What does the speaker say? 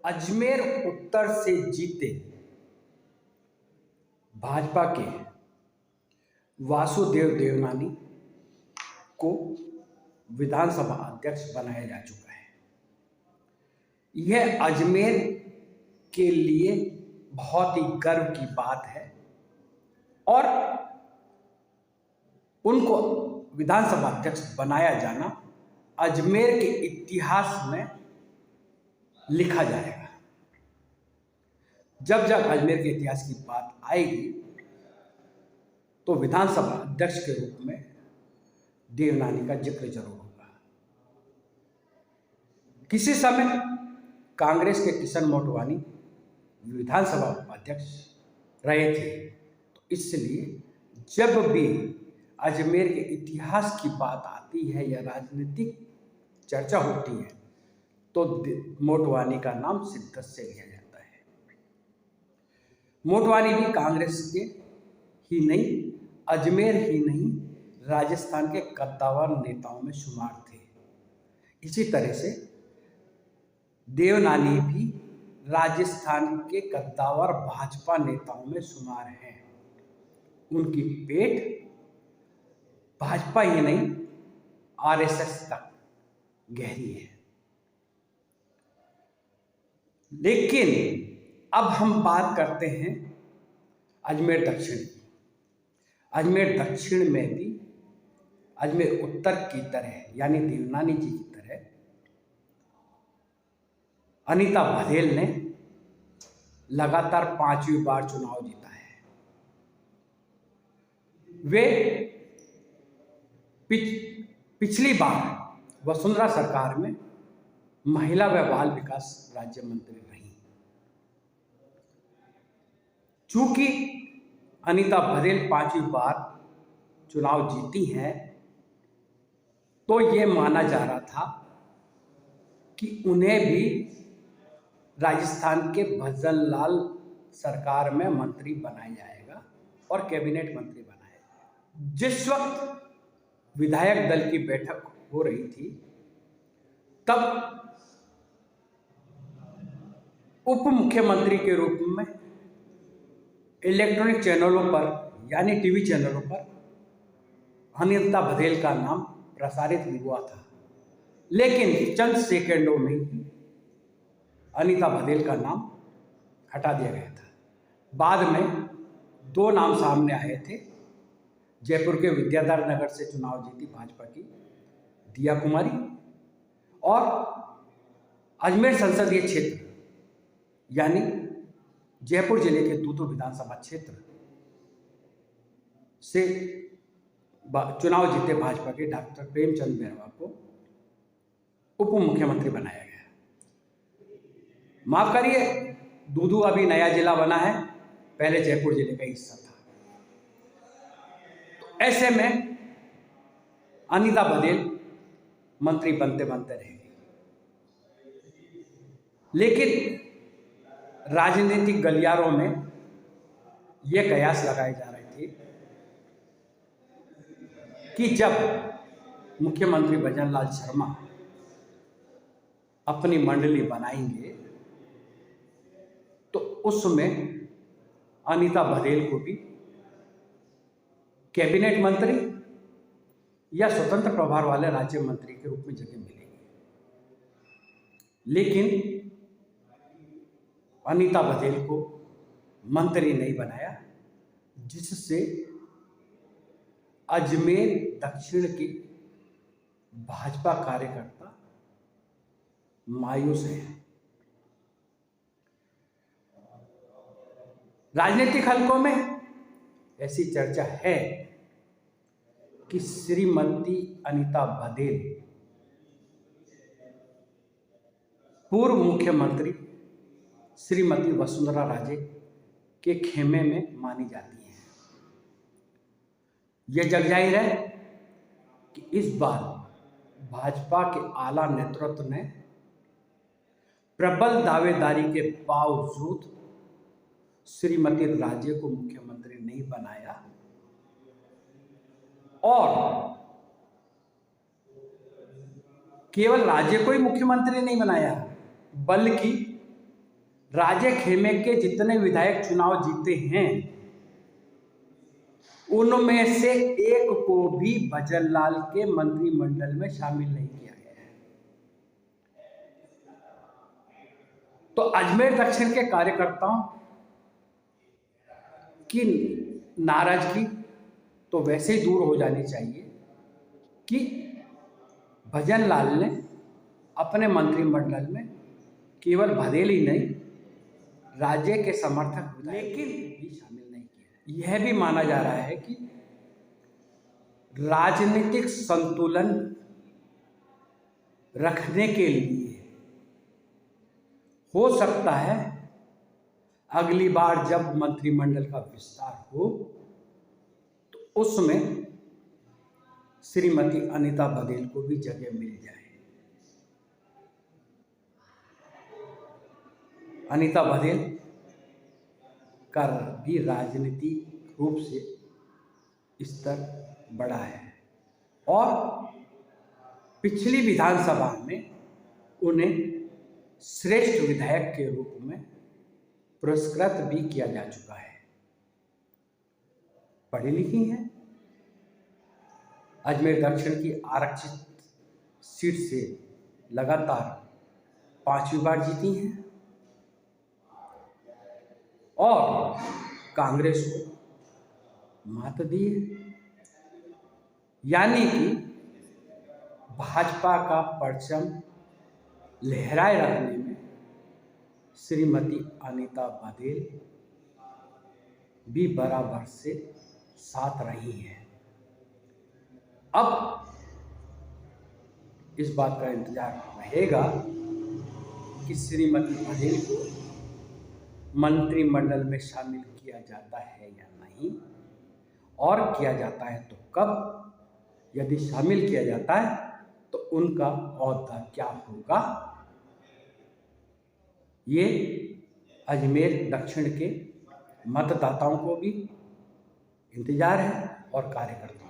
अजमेर उत्तर से जीते भाजपा के वासुदेव देवनानी को विधानसभा अध्यक्ष बनाया जा चुका है। यह अजमेर के लिए बहुत ही गर्व की बात है और उनको विधानसभा अध्यक्ष बनाया जाना अजमेर के इतिहास में लिखा जाएगा। जब जब अजमेर के इतिहास की बात आएगी तो विधानसभा अध्यक्ष के रूप में देवनानी का जिक्र जरूर होगा। किसी समय कांग्रेस के किशन मोटवानी विधानसभा उपाध्यक्ष रहे थे, तो इसलिए जब भी अजमेर के इतिहास की बात आती है या राजनीतिक चर्चा होती है तो मोटवानी का नाम शिद्दत से लिया जाता है। मोटवानी भी कांग्रेस के ही नहीं, अजमेर ही नहीं, राजस्थान के कद्दावर नेताओं में शुमार थे। इसी तरह से देवनानी भी राजस्थान के कद्दावर भाजपा नेताओं में शुमार हैं। उनकी पेट भाजपा ही नहीं, आरएसएस तक गहरी है। लेकिन अब हम बात करते हैं अजमेर दक्षिण की। अजमेर दक्षिण में भी अजमेर उत्तर की तरह यानी देवनानी जी की तरह अनीता बघेल ने लगातार 5वीं बार चुनाव जीता है। वे पिछली बार वसुंधरा सरकार में महिला व बाल विकास राज्य मंत्री रही। चूंकि अनीता बघेल 5वीं बार चुनाव जीती हैं, तो ये माना जा रहा था कि उन्हें भी राजस्थान के भजन लाल सरकार में मंत्री बनाया जाएगा और कैबिनेट मंत्री बनाया जाएगा। जिस वक्त विधायक दल की बैठक हो रही थी, तब उप मुख्यमंत्री के रूप में इलेक्ट्रॉनिक चैनलों पर यानी टीवी चैनलों पर अनीता बघेल का नाम प्रसारित हुआ था, लेकिन चंद सेकंडों में ही अनीता बघेल का नाम हटा दिया गया था। बाद में 2 नाम सामने आए थे। जयपुर के विद्याधर नगर से चुनाव जीती भाजपा की दिया कुमारी और अजमेर संसदीय क्षेत्र यानी जयपुर जिले के दूदू विधानसभा क्षेत्र से चुनाव जीते भाजपा के डॉक्टर प्रेमचंद बैरवा को उप मुख्यमंत्री बनाया गया। माफ करिए, दूदू अभी नया जिला बना है, पहले जयपुर जिले का हिस्सा था। तो ऐसे में अनीता बघेल मंत्री बनते बनते रहेगी। लेकिन राजनीतिक गलियारों में यह कयास लगाए जा रहे थे कि जब मुख्यमंत्री भजन लाल शर्मा अपनी मंडली बनाएंगे तो उसमें अनीता बघेल को भी कैबिनेट मंत्री या स्वतंत्र प्रभार वाले राज्य मंत्री के रूप में जगह मिलेगी। लेकिन अनीता बघेल को मंत्री नहीं बनाया, जिससे अजमेर दक्षिण के भाजपा कार्यकर्ता मायूस हैं। राजनीतिक हलकों में ऐसी चर्चा है कि श्रीमती अनीता बघेल पूर्व मुख्यमंत्री श्रीमती वसुंधरा राजे के खेमे में मानी जाती हैं। यह जग जाहिर है कि इस बार भाजपा के आला नेतृत्व ने प्रबल दावेदारी के बावजूद श्रीमती राजे को मुख्यमंत्री नहीं बनाया और केवल राजे को ही मुख्यमंत्री नहीं बनाया, बल्कि राजे खेमे के जितने विधायक चुनाव जीते हैं उनमें से एक को भी भजनलाल के मंत्रिमंडल में शामिल नहीं किया गया है। तो अजमेर दक्षिण के कार्यकर्ताओं की नाराजगी तो वैसे ही दूर हो जानी चाहिए कि भजनलाल ने अपने मंत्रिमंडल में केवल बधेल ही नहीं, राज्य के समर्थक लेकिन भी शामिल नहीं किया। यह भी माना जा रहा है कि राजनीतिक संतुलन रखने के लिए हो सकता है अगली बार जब मंत्रिमंडल का विस्तार हो तो उसमें श्रीमती अनीता बघेल को भी जगह मिल जाए। अनीता बघेल का भी राजनीतिक रूप से स्तर बड़ा है और पिछली विधानसभा में उन्हें श्रेष्ठ विधायक के रूप में पुरस्कृत भी किया जा चुका है। पढ़ी लिखी हैं, अजमेर दक्षिण की आरक्षित सीट से लगातार 5वीं बार जीती हैं और कांग्रेस को मात दी है। यानी कि भाजपा का परचम लहराए रखने में श्रीमती अनीता बघेल भी बराबर से साथ रही है। अब इस बात का इंतजार रहेगा कि श्रीमती बघेल को मंत्रिमंडल में शामिल किया जाता है या नहीं, और किया जाता है तो कब। यदि शामिल किया जाता है तो उनका ओहदा क्या होगा, ये अजमेर दक्षिण के मतदाताओं को भी इंतजार है और कार्यकर्ताओं